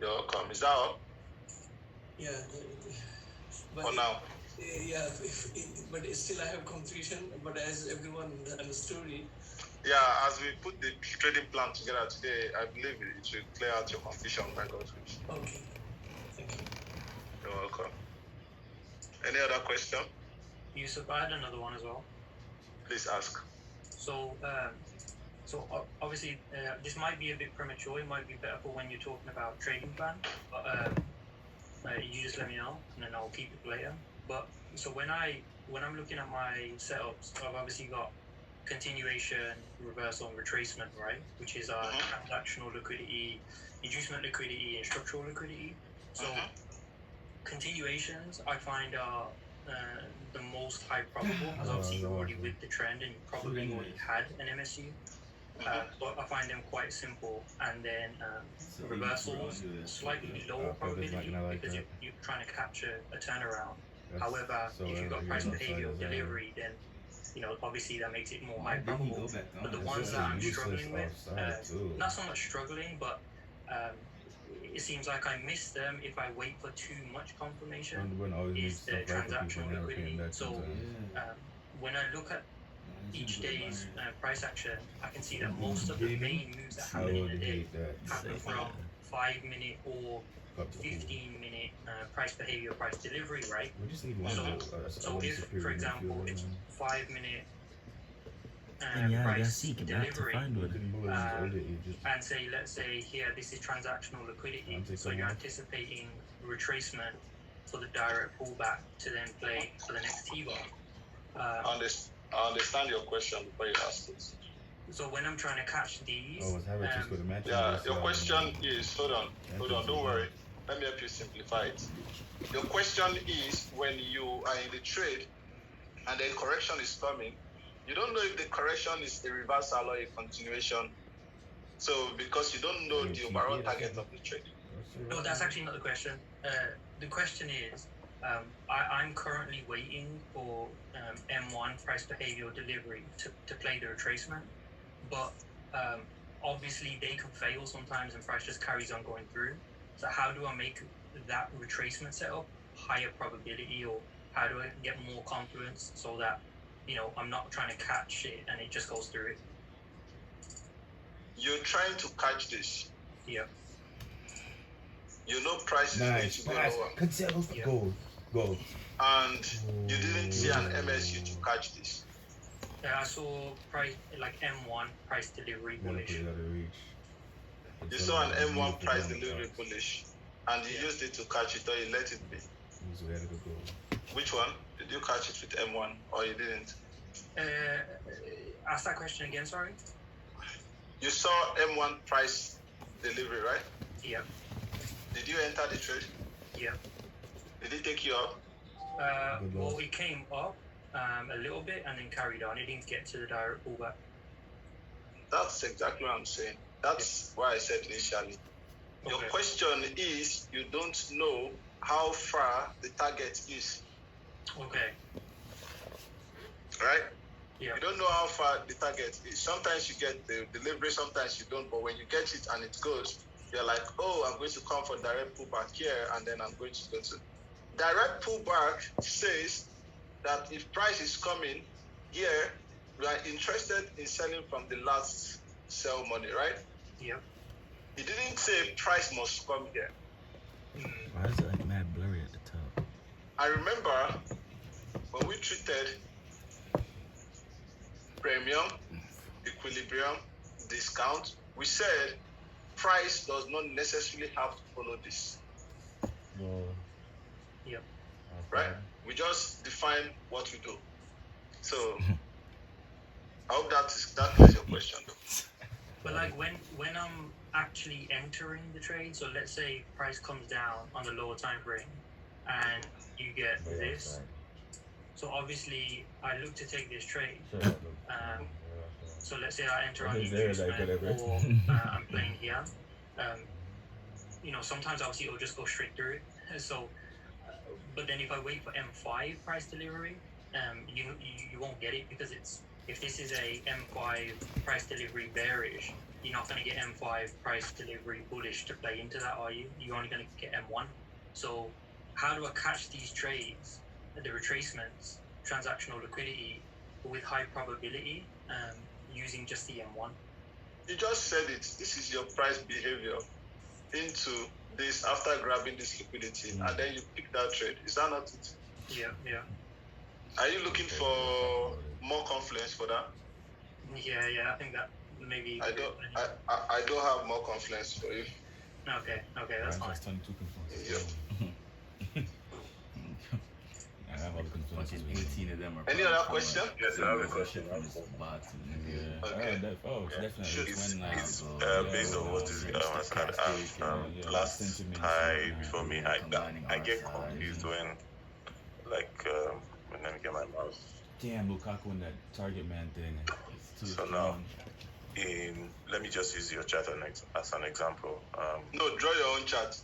You're welcome. Is that all? Yeah. But For now. Yeah, but still I have confusion. But as everyone understood it. Yeah, as we put the trading plan together today, I believe it will clear out your confusion by God's grace. Okay. Thank you. You're welcome. Any other question? Yusuf, I had another one as well. Please ask. So obviously, this might be a bit premature. It might be better for when you're talking about trading plan. But you just let me know, and then I'll keep it later. But so when I'm looking at my setups, I've obviously got continuation, reversal, and retracement, right? Which is transactional liquidity, inducement liquidity, and structural liquidity. So continuations, I find are the most high probable, because obviously you're already with the trend and you probably already had an MSU. So I find them quite simple. And then reversals, slightly lower probability, because you're trying to capture a turnaround. However, if you've got price behavior delivery, then obviously that makes it more high probable. But the ones that I'm struggling with, not so much struggling, but it seems like I miss them if I wait for too much confirmation, is the transactional liquidity. So when I look at each day's price action, I can see that most of the main moves that happen in the day happen from 5-minute or 15-minute price behavior, price delivery, right? So if, for example, it's 5-minute price delivery, and let's say here, this is transactional liquidity, so you're anticipating retracement for the direct pullback to then play for the next T-bar. I understand your question before you ask it. So when I'm trying to catch these, your question is, hold on, don't worry. Let me help you simplify it. Your question is, when you are in the trade and the correction is coming, you don't know if the correction is a reversal or a continuation. So because you don't know the overall target of the trade. No, that's actually not the question. The question is, I'm currently waiting for M1 price behavior delivery to play the retracement, but obviously they can fail sometimes and price just carries on going through. So how do I make that retracement setup higher probability, or how do I get more confidence so that I'm not trying to catch it and it just goes through it? You're trying to catch this. Yeah. Price is going to go lower. Go. And you didn't see an MSU to catch this. Yeah, I saw price like M1 price delivery bullish. You saw an M1 price delivery bullish, and you used it to catch it, or you let it be. Which one? Did you catch it with M1 or you didn't? Ask that question again, sorry. You saw M1 price delivery, right? Yeah. Did you enter the trade? Yeah. Did it take you up? Well, it came up a little bit and then carried on. It didn't get to the direct pullback. That's exactly what I'm saying. That's why I said initially. Your question is, you don't know how far the target is. Okay. Right? Yeah. You don't know how far the target is. Sometimes you get the delivery, sometimes you don't. But when you get it and it goes, you're like, oh, I'm going to come for direct pullback here, and then I'm going to go to direct pullback. Says that if price is coming here, we are interested in selling from the last sell money, right? Yeah. It didn't say price must come here. Why is it like mad blurry at the top? I remember when we treated premium, equilibrium, discount, we said price does not necessarily have to follow this. Yep. Right? We just define what we do. So I hope that is your question though. But like when I'm actually entering the trade, so let's say price comes down on the lower time frame and you get this. So obviously I look to take this trade. So let's say I enter on the inducement, or I'm playing here. Sometimes obviously it'll just go straight through it. So, but then if I wait for M5 price delivery, you won't get it, because if this is a M5 price delivery bearish, you're not going to get M5 price delivery bullish to play into that, are you? You're only going to get M1. So how do I catch these trades, the retracements, transactional liquidity with high probability using just the M1? You just said it. This is your price behavior into this after grabbing this liquidity, and then you pick that trade. Is that not it? Yeah. Are you looking for more confluence for that? Yeah. I think that maybe. I don't have more confluence for you. Okay, that's fine. Just 22 confluences. Yep. I have all the confluences. 18 of them are. Any other question? Yes, I have a question. Yeah. Okay. It's definitely. It's based on what is last high before me high. I get confused when let me get my mouse. Damn, Lukaku and that target man thing. It's too So now, let me just use your chart as an example. No, draw your own chart.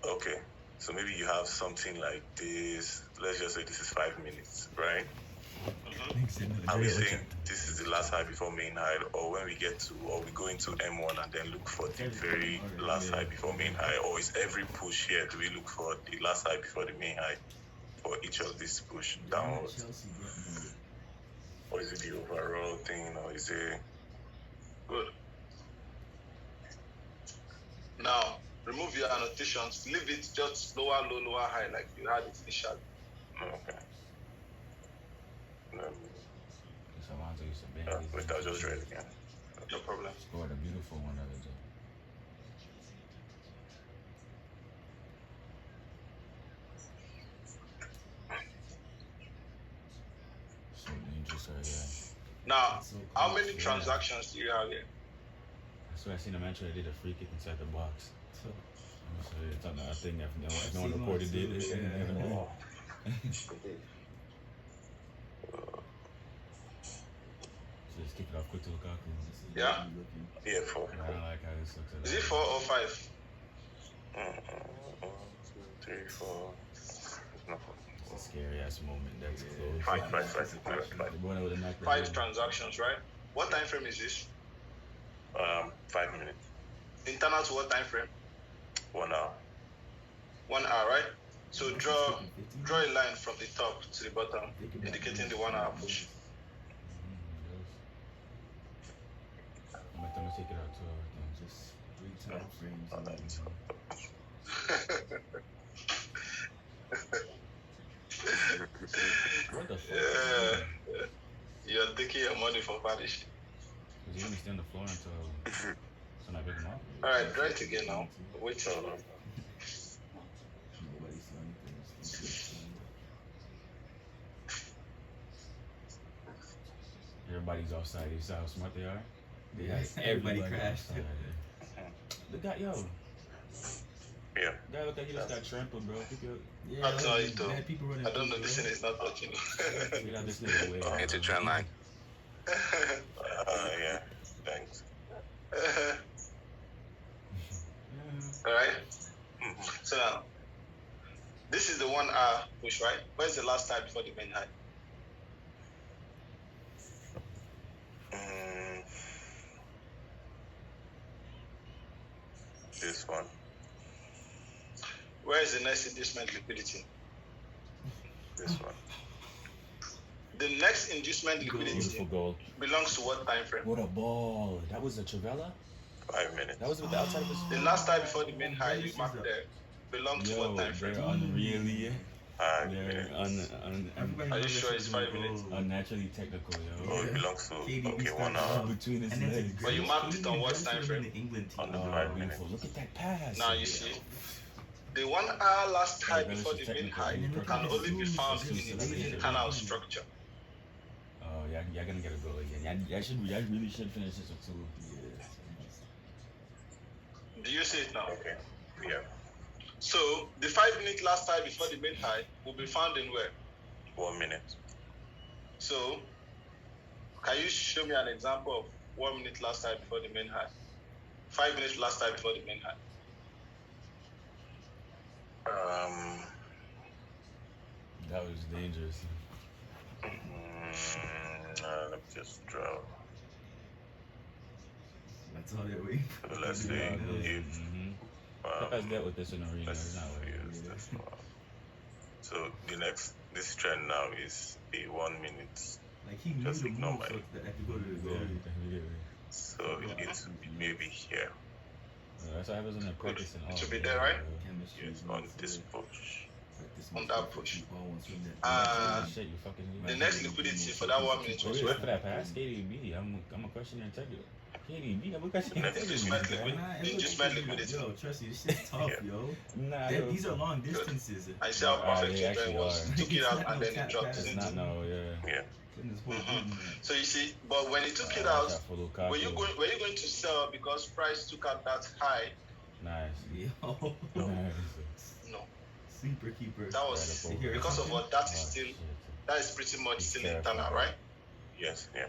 Okay, so maybe you have something like this. Let's just say this is 5 minutes, right? Are we saying this is the last high before main high, or when we go into M1 and then look for the very last high before main high, or is every push here, do we look for the last high before the main high for each of these push downwards? Or is it the overall thing, or is it... Good. Now, remove your annotations. Leave it just lower, low, lower, high, like you had it initially. Okay. I'll Wait, I'll just read it again. No problem. Scored a beautiful one the other day. So dangerous right here. Now, how many transactions do you have here? So I seen a man try to did a free kick inside the box. So it's on a thing if no one reported it. So just kick it off quick to Lukaku. Yeah? Yeah, 4. I don't like how this looks. Is it 4 or 5? 1, 2, 3, 4. No. It's a scary ass moment. That's close. 5. They're going over the knock. 5 transactions, right? What time frame is this? 5 minutes. Internal to what time frame? 1 hour. 1 hour, right? So draw a line from the top to the bottom, indicating the 1 hour push. I'm gonna take it out to everything. Just 3 time frames. What the fuck? Yeah. You're taking your money for vanishing. Because you only stay on the floor until I pick him up. Alright, try it again now. Wait till everybody's offside. You see how smart they are? Everybody crashed. Look at yo. Yeah. Guy look like he just got trampled, bro. Yeah, I'll tell you though. people running I don't know, through, this bro. thing is not touching. We got this nigga away. It's a trend line. Yeah. Thanks. Alright? So now, this is the 1 hour push, right? Where's the last time before the main high? This one. Where is the next inducement liquidity? This one. The next inducement liquidity Beautiful goal. belongs to what time frame? What a ball. That was a Travella? 5 minutes. That was with the outside of his The last time before the main high you marked there belongs to what time frame? They're unreally. 5 They're minutes. Are you sure it's 5 minutes? unnaturally technical, yo. Oh, it belongs to KDB 1 hour. Between his And then legs. But you marked it on what time frame? The England team. On the Oh, 5 beautiful. minutes. Look at that pass. Now you see, the 1 hour last high before the main high can only be found in the internal structure. Oh, yeah, you're gonna get a goal again. I really should finish this with 2. Do you see it now? Okay. Yeah. So the 5 minute last high before the main high will be found in where? 1 minute. So can you show me an example of 1 minute last high before the main high? 5 minutes last high before the main high. That was dangerous. Let me just draw. That's all they're waiting for. So let's say if Pepe's dealt with this in arena. It's not worried. use this one. So this trend now is a 1 minute. Like he knew Just the ignore move, my- so that I could go to the goal. So it's maybe here. That's what happens in the practice and all. It should be there, right? Chemistry Yes, is on not this there. push. Practice On makes that perfect. push. People won't swing that. Shit, you fucking. The next liquidity for that 1 minute was Wait when for that pass, KDB. I'm a question your integrity. KDB, I'm a question your Next integrity. is Just man. Nah, They it just looks made like- liquidity. Yo, trust me, this shit's tough, Yeah. yo. Nah, These are long distances. I see how perfect they it actually was. are. Took it out and then It's it dropped not it. It's not no, yeah. Yeah. Putting this whole Mhm. beat in there. So you see, but when he took it Watch out, out for Lukaku. were you going to sell because price took out that high? Nice. Yo, Nice. No, sleeper keeper. that was Right up over. because of Something? what that is Oh, still. shit. That is pretty much He's still terrified. internal, right? Yes. Yeah.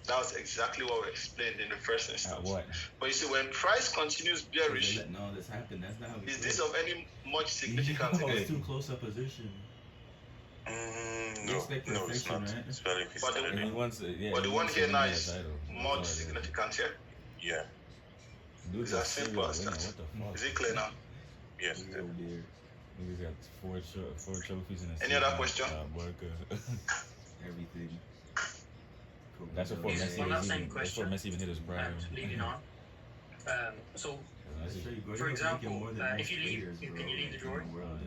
That was exactly what we explained in the first At instance. what? But you see, when price continues They're bearish, letting all this happen. That's not how we is play. this of any much significance Yo, again? it's too close a position. You No, expect no, it's perfection, not. right? Especially if it's But the- started And he in. wants to, yeah. But the he one wants here to now win that is title. much That's all it significant here. Yeah. Dude's It's a as simple serial as winner. that. What the fuck? Is it clear now? Yes. We go there. Niggas got four trophies in a Any other question? Everything. That's before Yes, Messi on that was same even. That's before question, Messi even hit his prime. And leading on. So, Let's show you, Gordon, For you're example, making more than if most you leave- players, can bro, you leave the in drawing? world.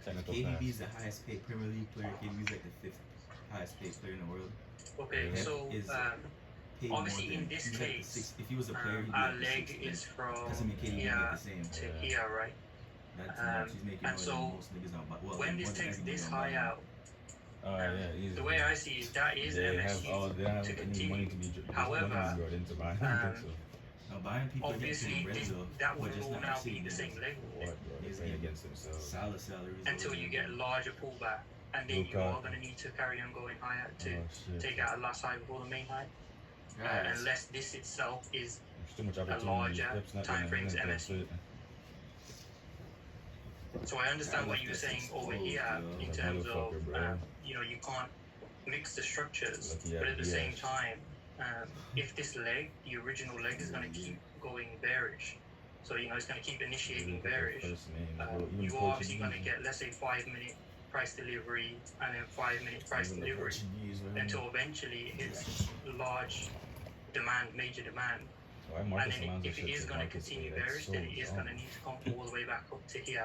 Technical KDB pass. is the highest paid Premier League player. KDB is like the 5th highest paid player in the world. okay, Yeah. so Is Paid Obviously, more in than- this he's like the case, sixth. If he was a player, he'd be our like the leg sixth. is from Doesn't mean KDB would here get the same. to Yeah. here, right? That's he's making and more so, than most niggas on. Well, When more this than takes every this nigga on high Bayern. out, Oh yeah, easy. the way I see it, that is they have MSU all. They don't have to any money continue. to be. However, brought into buying. I think so. Now buying people get Obviously, to red though, that but will just all not now seeing be the them. same leg What, bro? They're He's playing getting against themselves. Solid salaries until over you there. get larger pullback, and then you are Lukaku. going to need to carry on going higher to Oh shit. take out a last high before the main high, Guys, unless this itself is There's too much opportunity. larger Pep's not time gonna- frames he's not gonna MSU. fit. So I understand Yeah, what you were that's saying over exposed, here yo. in That terms of motherfucker, bro. you can't mix the structures, Lucky but at the yeah. same time, if this leg, the original leg, is going to keep going bearish, so it's going to keep initiating bearish. You are obviously going to get, let's say, 5-minute price delivery and then 5-minute price delivery until eventually it hits large demand, major demand. And then if it is going to continue bearish, then it is going to need to come all the way back up to here